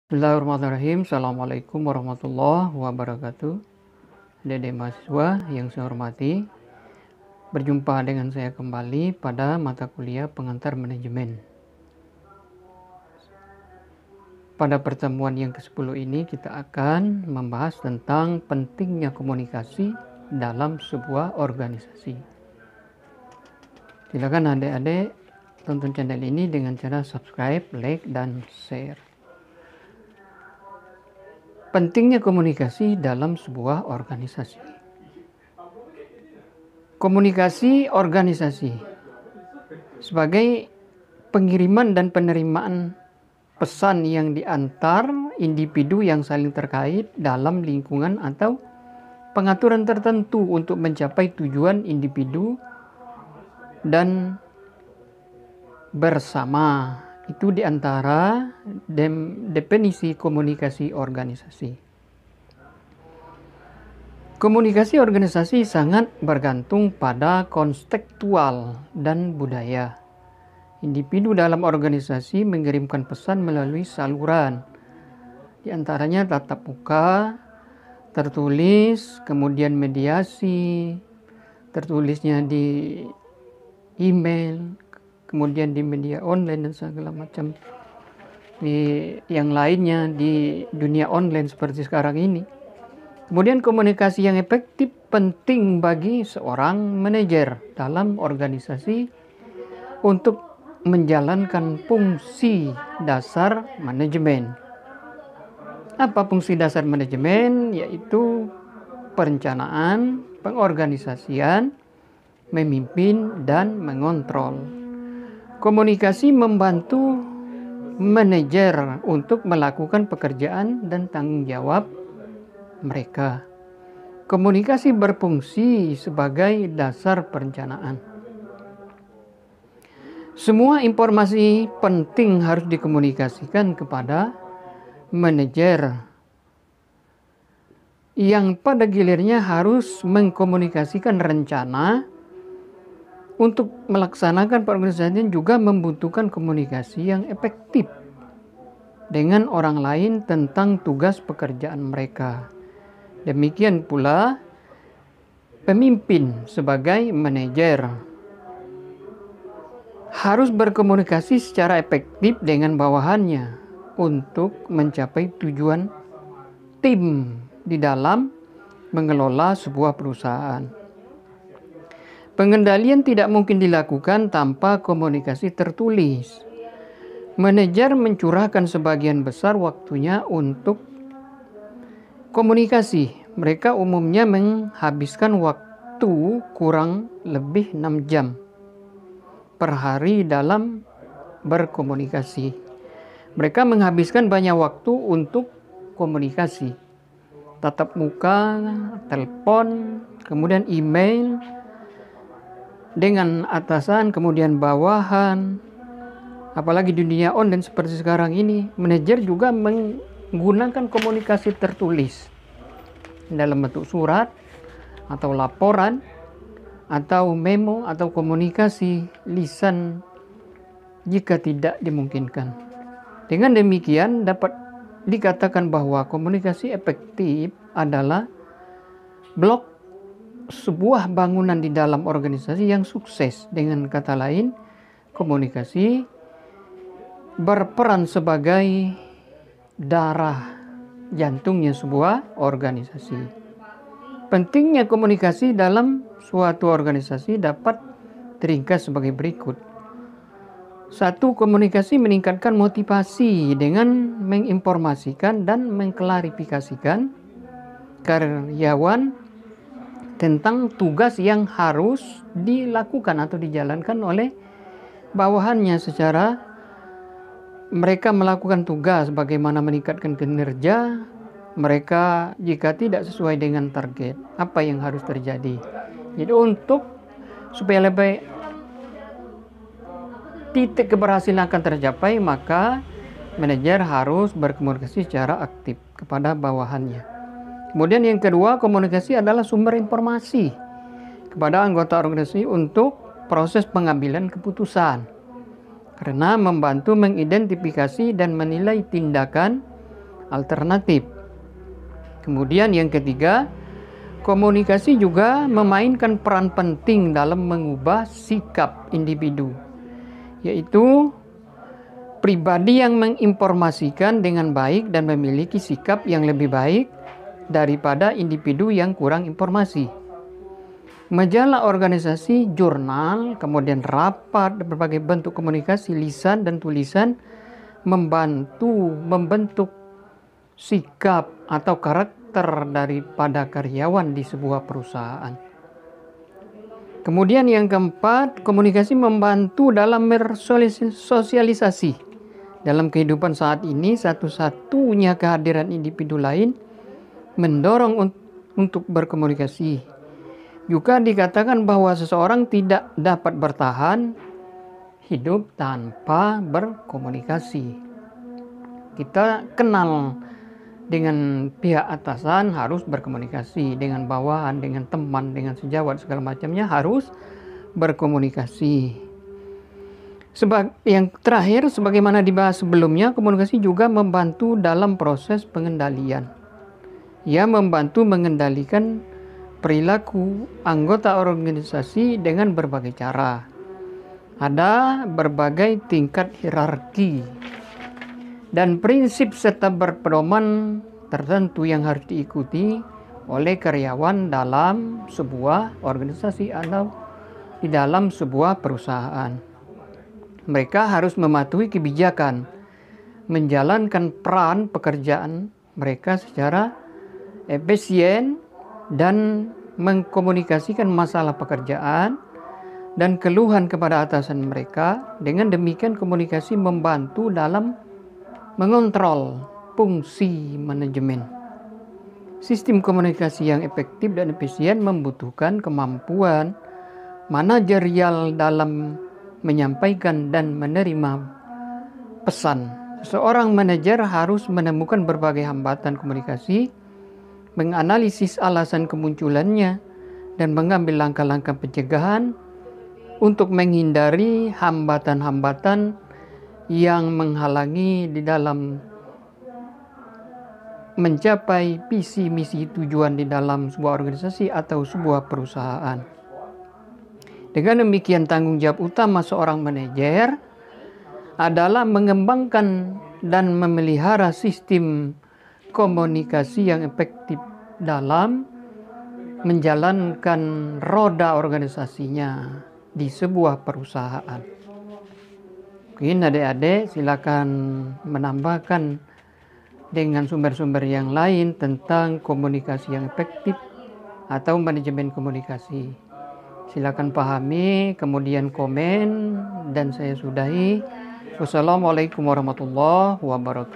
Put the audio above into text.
Bismillahirrahmanirrahim. Assalamualaikum warahmatullahi wabarakatuh. Adik-adik mahasiswa yang saya hormati, berjumpa dengan saya kembali pada mata kuliah pengantar manajemen. Pada pertemuan yang ke-10 ini kita akan membahas tentang pentingnya komunikasi dalam sebuah organisasi. Silakan adik-adik tonton channel ini dengan cara subscribe, like, dan share. Pentingnya komunikasi dalam sebuah organisasi. Komunikasi organisasi sebagai pengiriman dan penerimaan pesan yang diantar individu yang saling terkait dalam lingkungan atau pengaturan tertentu untuk mencapai tujuan individu dan bersama. Itu diantara definisi komunikasi organisasi. Komunikasi organisasi sangat bergantung pada kontekstual dan budaya. Individu dalam organisasi mengirimkan pesan melalui saluran, diantaranya tatap muka, tertulis, kemudian mediasi, tertulisnya di email, kemudian di media online dan segala macam yang lainnya di dunia online seperti sekarang ini. Kemudian komunikasi yang efektif penting bagi seorang manajer dalam organisasi untuk menjalankan fungsi dasar manajemen. Apa fungsi dasar manajemen? Yaitu perencanaan, pengorganisasian, memimpin, dan mengontrol. Komunikasi membantu manajer untuk melakukan pekerjaan dan tanggung jawab mereka. Komunikasi berfungsi sebagai dasar perencanaan. Semua informasi penting harus dikomunikasikan kepada manajer yang pada gilirannya harus mengkomunikasikan rencana untuk melaksanakan peorganisasian, juga membutuhkan komunikasi yang efektif dengan orang lain tentang tugas pekerjaan mereka. Demikian pula pemimpin sebagai manajer harus berkomunikasi secara efektif dengan bawahannya untuk mencapai tujuan tim di dalam mengelola sebuah perusahaan. Pengendalian tidak mungkin dilakukan tanpa komunikasi tertulis. Manajer mencurahkan sebagian besar waktunya untuk komunikasi. Mereka umumnya menghabiskan waktu kurang lebih 6 jam per hari dalam berkomunikasi. Mereka menghabiskan banyak waktu untuk komunikasi. Tatap muka, telepon, kemudian email dengan atasan, kemudian bawahan. Apalagi di dunia online seperti sekarang ini, manajer juga menggunakan komunikasi tertulis dalam bentuk surat atau laporan atau memo atau komunikasi lisan jika tidak dimungkinkan. Dengan demikian dapat dikatakan bahwa komunikasi efektif adalah blok sebuah bangunan di dalam organisasi yang sukses. Dengan kata lain, komunikasi berperan sebagai darah jantungnya sebuah organisasi. Pentingnya komunikasi dalam suatu organisasi dapat diringkas sebagai berikut. 1. Komunikasi meningkatkan motivasi dengan menginformasikan dan mengklarifikasikan karyawan tentang tugas yang harus dilakukan atau dijalankan oleh bawahannya. Secara mereka melakukan tugas, bagaimana meningkatkan kinerja mereka jika tidak sesuai dengan target, apa yang harus terjadi. Jadi untuk supaya lebih titik keberhasilan akan tercapai, maka manajer harus berkomunikasi secara aktif kepada bawahannya. Kemudian yang kedua, komunikasi adalah sumber informasi kepada anggota organisasi untuk proses pengambilan keputusan. karena membantu mengidentifikasi dan menilai tindakan alternatif. Kemudian yang ketiga, komunikasi juga memainkan peran penting dalam mengubah sikap individu, yaitu pribadi yang menginformasikan dengan baik dan memiliki sikap yang lebih baik daripada individu yang kurang informasi. Majalah organisasi, jurnal, kemudian rapat, dan berbagai bentuk komunikasi lisan dan tulisan membantu membentuk sikap atau karakter daripada karyawan di sebuah perusahaan. Kemudian yang keempat, komunikasi membantu dalam bersosialisasi. Dalam kehidupan saat ini, satu-satunya kehadiran individu lain mendorong untuk berkomunikasi. Juga dikatakan bahwa seseorang tidak dapat bertahan hidup tanpa berkomunikasi. Kita kenal dengan pihak atasan harus berkomunikasi, dengan bawahan, dengan teman, dengan sejawat, segala macamnya harus berkomunikasi. Yang terakhir, sebagaimana dibahas sebelumnya, komunikasi juga membantu dalam proses pengendalian. Ia membantu mengendalikan perilaku anggota organisasi dengan berbagai cara. Ada berbagai tingkat hierarki dan prinsip serta berpedoman tertentu yang harus diikuti oleh karyawan dalam sebuah organisasi atau di dalam sebuah perusahaan. Mereka harus mematuhi kebijakan, menjalankan peran pekerjaan mereka secara efisien, dan mengkomunikasikan masalah pekerjaan dan keluhan kepada atasan mereka. Dengan demikian komunikasi membantu dalam mengontrol fungsi manajemen. Sistem komunikasi yang efektif dan efisien membutuhkan kemampuan manajerial dalam menyampaikan dan menerima pesan. Seorang manajer harus menemukan berbagai hambatan komunikasi, menganalisis alasan kemunculannya, dan mengambil langkah-langkah pencegahan untuk menghindari hambatan-hambatan yang menghalangi di dalam mencapai visi misi tujuan di dalam sebuah organisasi atau sebuah perusahaan. Dengan demikian, tanggung jawab utama seorang manajer adalah mengembangkan dan memelihara sistem komunikasi yang efektif dalam menjalankan roda organisasinya di sebuah perusahaan. Mungkin adik-adik silakan menambahkan dengan sumber-sumber yang lain tentang komunikasi yang efektif atau manajemen komunikasi. Silakan pahami, kemudian komen, dan saya sudahi. Wassalamualaikum warahmatullahi wabarakatuh.